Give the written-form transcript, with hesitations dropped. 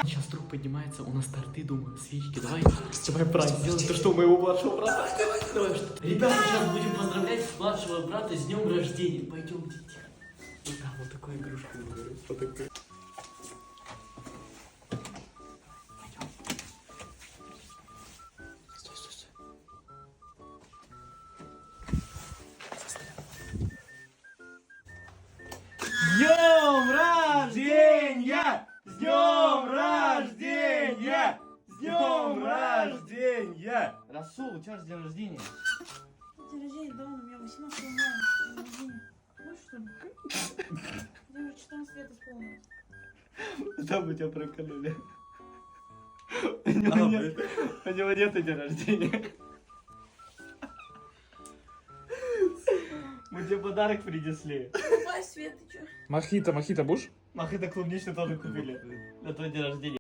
Сейчас вдруг поднимается, у нас торты, думаю, свечки, давай праздник сделаем, то что у моего младшего брата. Давай, что? Ребята, сейчас будем поздравлять младшего брата с днем рождения. Пойдемте, тихо. Вот там вот такую игрушку выберу. Вот такую. С днем рождения! С днем рождения! С днем рождения! Расул, у тебя же день рождения. День рождения давно, у меня 18 мая. День рождения. Больше что ли? Мне уже 14 лет исполнилось. Там у тебя проканули. У него нет дня рождения. Мы тебе подарок принесли. Купай, Свет, ты чё? Мохито будешь? Мохито клубничный тоже купили. На твой день рождения.